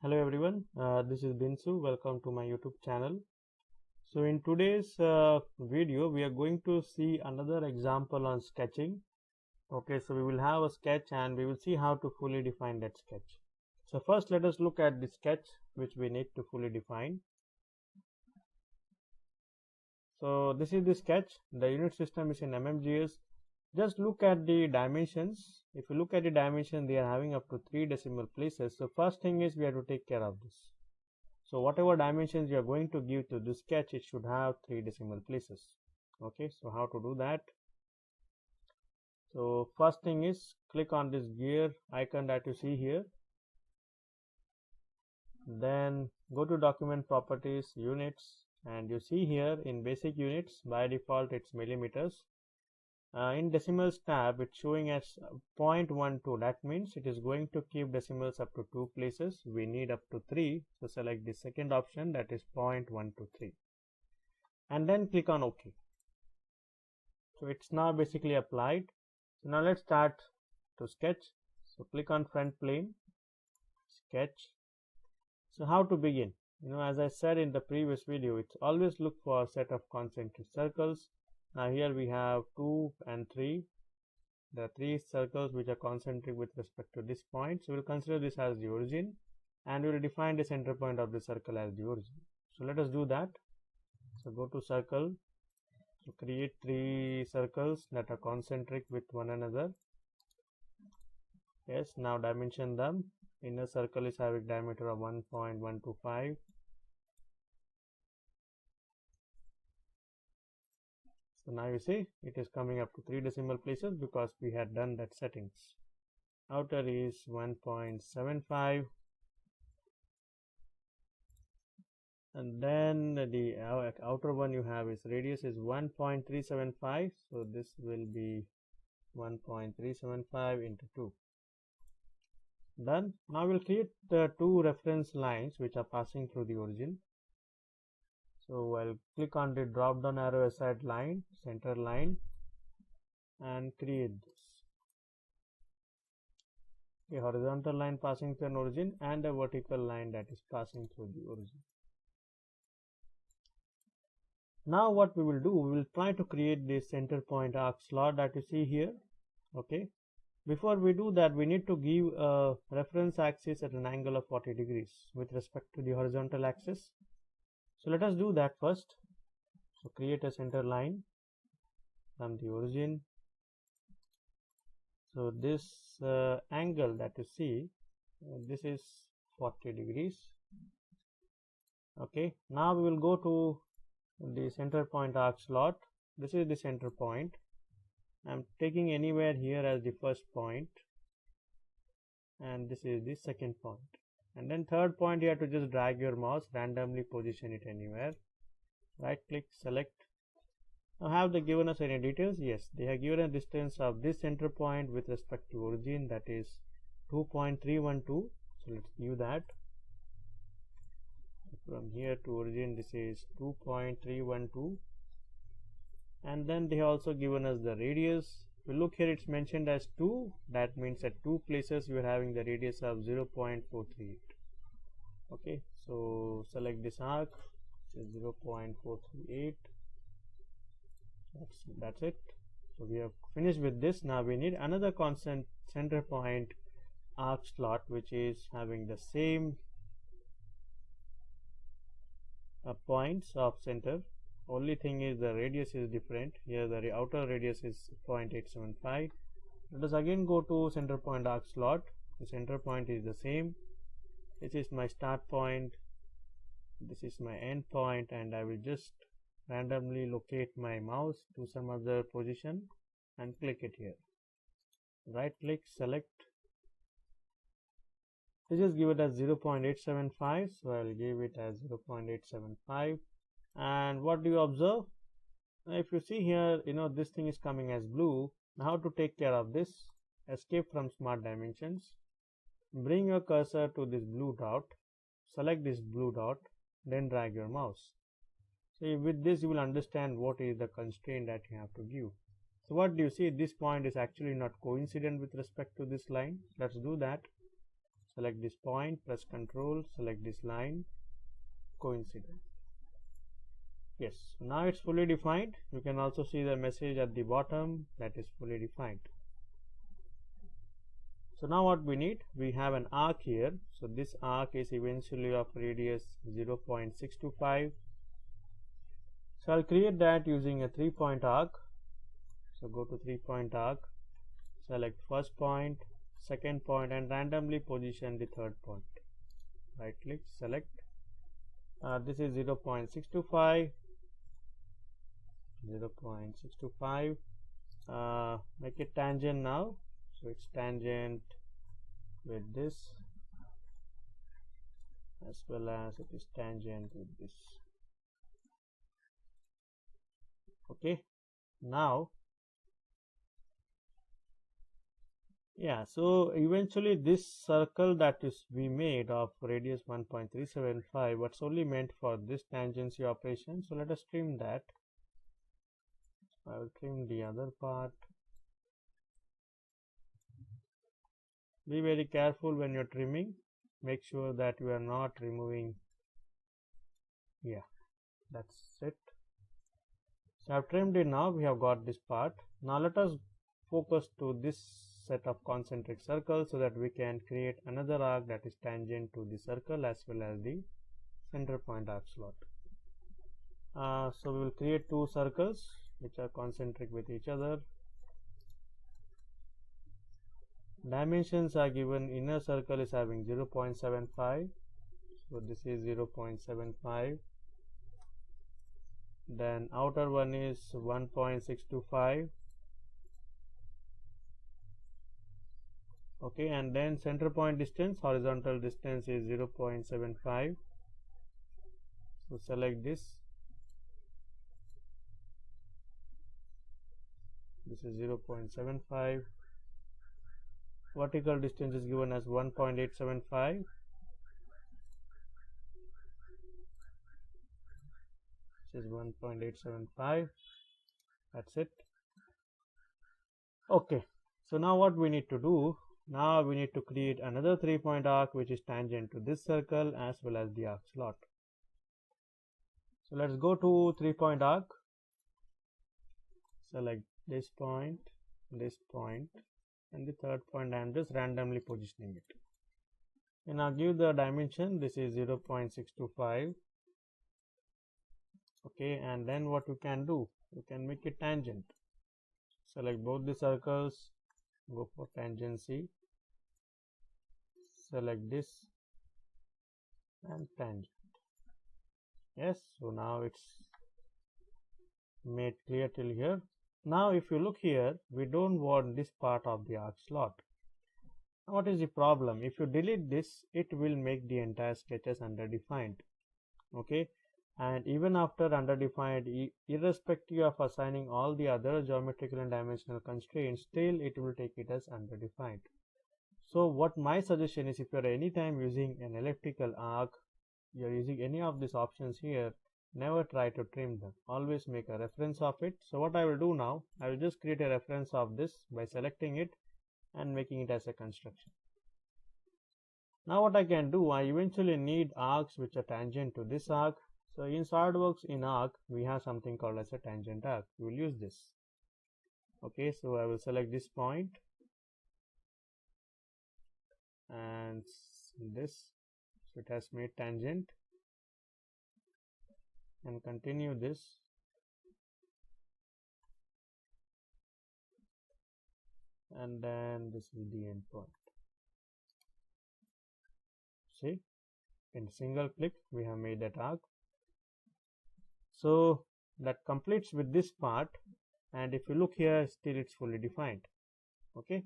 Hello everyone, this is Binsu. Welcome to my YouTube channel. So in today's video we are going to see another example on sketching. Okay, so we will have a sketch and we will see how to fully define that sketch. So first let us look at the sketch which we need to fully define. So this is the sketch. The unit system is in mmgs. Just look at the dimensions. If you look at the dimension, they are having up to 3 decimal places. So first thing is we have to take care of this. So whatever dimensions you are going to give to this sketch, it should have 3 decimal places. Okay, so how to do that? So first thing is click on this gear icon that you see here. Then go to document properties, units, and you see here in basic units by default it's millimeters. In decimals tab it's showing as 0.12. that means it is going to keep decimals up to 2 places. We need up to 3, so select the second option, that is 0.123, and then click on OK. So it's now basically applied. So now let's start to sketch. So click on front plane, sketch. So how to begin? As I said in the previous video, it's always look for a set of concentric circles. Now here we have 2 and 3. There are 3 circles which are concentric with respect to this point. So we will consider this as the origin and we will define the center point of the circle as the origin. So let us do that. So go to circle. So create 3 circles that are concentric with one another. Yes, now dimension them. Inner circle is having diameter of 1.125. So now you see it is coming up to 3 decimal places because we had done that settings. Outer is 1.75, and then the outer one you have is radius is 1.375, so this will be 1.375 into 2. Done. Now we'll create the 2 reference lines which are passing through the origin. So I'll click on the drop down arrow aside line, center line, and create this. A horizontal line passing through an origin and a vertical line that is passing through the origin. Now what we will do, we will try to create this center point arc slot that you see here. Okay. Before we do that, we need to give a reference axis at an angle of 40 degrees with respect to the horizontal axis. So let us do that first. So create a center line from the origin. So this angle that you see, this is 40 degrees. Okay, now we will go to the center point arc slot. This is the center point. I'm taking anywhere here as the first point, and this is the second point. And then third point, you have to just drag your mouse, randomly position it anywhere. Right click, select. Now have they given us any details? Yes, they have given a distance of this center point with respect to origin, that is 2.312. So let's view that. From here to origin this is 2.312, and then they have also given us the radius. If you look here, it's mentioned as 2. That means at 2 places you are having the radius of 0.438. Okay, so select this arc, which is 0.438. That's it. So we have finished with this. Now we need another constant center point arc slot which is having the same points of center. Only thing is the radius is different. Here the outer radius is 0.875. Let us again go to center point arc slot. The center point is the same. This is my start point, this is my end point, and I will just randomly locate my mouse to some other position and click it here. Right click, select. This is given as 0.875, so I will give it as 0.875. And what do you observe? If you see here, this thing is coming as blue. Now how to take care of this? Escape from smart dimensions, bring your cursor to this blue dot, select this blue dot, then drag your mouse. So with this you will understand what is the constraint that you have to give. So what do you see? This point is actually not coincident with respect to this line. Let's do that. select this point, press Ctrl, select this line, coincident. Yes, now it's fully defined. You can also see the message at the bottom that is fully defined. So now what we need, we have an arc here. So this arc is eventually of radius 0.625. So I'll create that using a 3-point arc. So go to 3-point arc, select first point, second point, and randomly position the third point. Right click, select. This is 0.625. 0.625. Make it tangent now. So it's tangent with this, as well as it is tangent with this. Okay, now so eventually this circle that is we made of radius 1.375, what's only meant for this tangency operation. So let us trim that. I will trim the other part. Be very careful when you're trimming. Make sure that you are not removing. Yeah, that's it. So I've trimmed it now. We have got this part. Now let us focus to this set of concentric circles so that we can create another arc that is tangent to the circle as well as the center point arc slot. So we will create two circles which are concentric with each other. Dimensions are given. Inner circle is having 0.75, so this is 0.75. Then outer one is 1.625. Okay, and then center point distance, horizontal distance is 0.75. So select this. This is 0.75. Vertical distance is given as 1.875. This is 1.875. That's it. Okay, so now what we need to do, now we need to create another 3-point arc which is tangent to this circle as well as the arc slot. So let's go to 3-point arc. Select this point, and the third point. I am just randomly positioning it. And now give the dimension. This is 0.625. Okay, and then what you can do, you can make it tangent. Select both the circles, go for tangency, select this and tangent. Yes, so now it's made clear till here. Now if you look here, we don't want this part of the arc slot. What is the problem? If you delete this, it will make the entire sketch as underdefined. Okay, and even after underdefined, irrespective of assigning all the other geometrical and dimensional constraints, still it will take it as underdefined. So what my suggestion is, if you are anytime using an elliptical arc, you are using any of these options here, never try to trim them. Always make a reference of it. So what I will do now, I will just create a reference of this by selecting it and making it as a construction. Now what I can do, I eventually need arcs which are tangent to this arc. So in Solidworks, in arc, we have something called as a tangent arc. We will use this. Okay, so I will select this point and this. So it has made tangent, and continue this. And then this is the end point. See, in single click we have made that arc. So that completes with this part, and if you look here, still it's fully defined. Okay,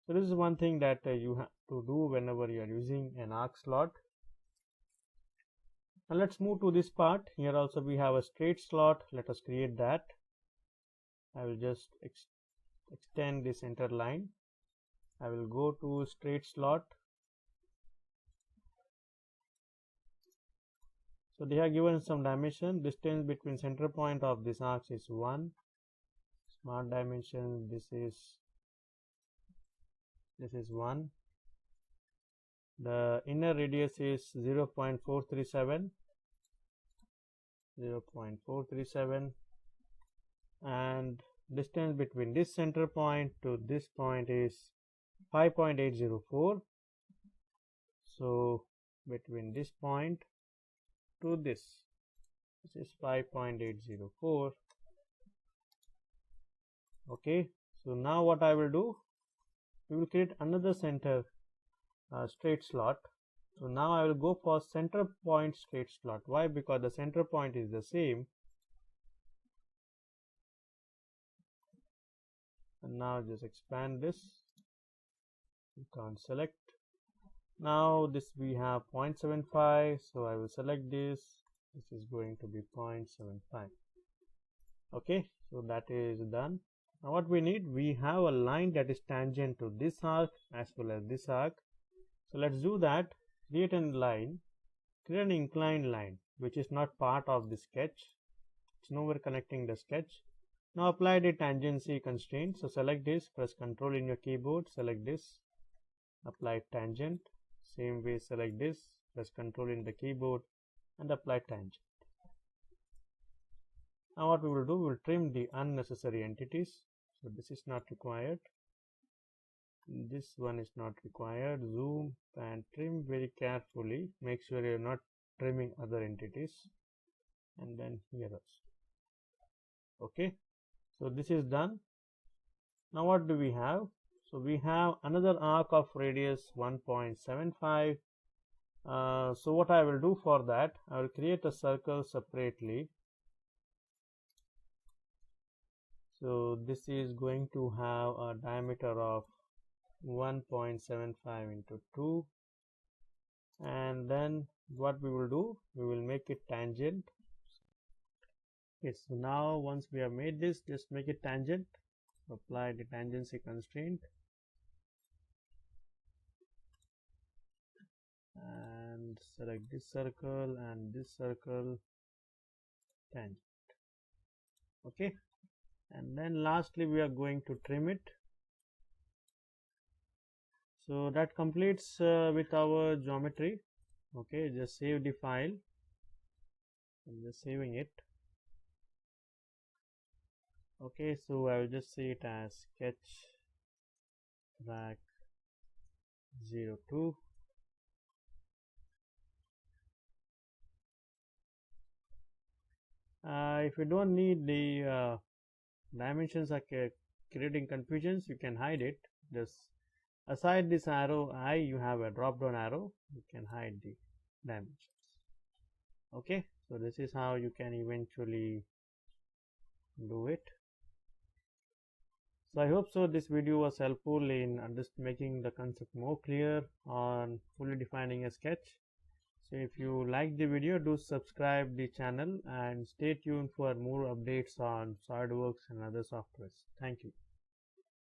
so this is one thing that you have to do whenever you are using an arc slot. And let's move to this part. Here also we have a straight slot. Let us create that. I will just extend the center line. I will go to straight slot. So they have given some dimension. Distance between center point of this arc is 1. Smart dimension, this is 1. The inner radius is 0.437, and distance between this center point to this point is 5.804. So between this point to this is 5.804. Okay, so now what I will do, we will create another center straight slot. So now I will go for center point straight slot. Why? Because the center point is the same. And now just expand this. You can't select. Now this we have 0.75, so I will select this. This is going to be 0.75. Okay, so that is done. Now what we need, we have a line that is tangent to this arc as well as this arc. So let's do that. Create a line, create an inclined line which is not part of the sketch. It's nowhere connecting the sketch. Now apply the tangency constraint. So select this, press Ctrl in your keyboard, select this, apply tangent. Same way, select this, press Ctrl in the keyboard and apply tangent. Now what we will do, we will trim the unnecessary entities. So this is not required. This one is not required. Zoom and trim very carefully. Make sure you are not trimming other entities. And then here also. Okay. So this is done. Now what do we have? So we have another arc of radius 1.75. So what I will do for that, I will create a circle separately. So this is going to have a diameter of 1.75 into 2, and then what we will do, we will make it tangent. Okay, so now once we have made this, just make it tangent, apply the tangency constraint, and select this circle and this circle, tangent. Okay, and then lastly we are going to trim it. So that completes with our geometry. Okay, just save the file. I'm just saving it. Okay, so I will just say it as sketch track 02. If you don't need the dimensions are creating confusions, you can hide it. Just aside this arrow I, you have a drop down arrow, you can hide the dimensions. Okay, so this is how you can eventually do it. So I hope so this video was helpful in just making the concept more clear on fully defining a sketch. So if you like the video, do subscribe the channel and stay tuned for more updates on Solidworks and other softwares. Thank you.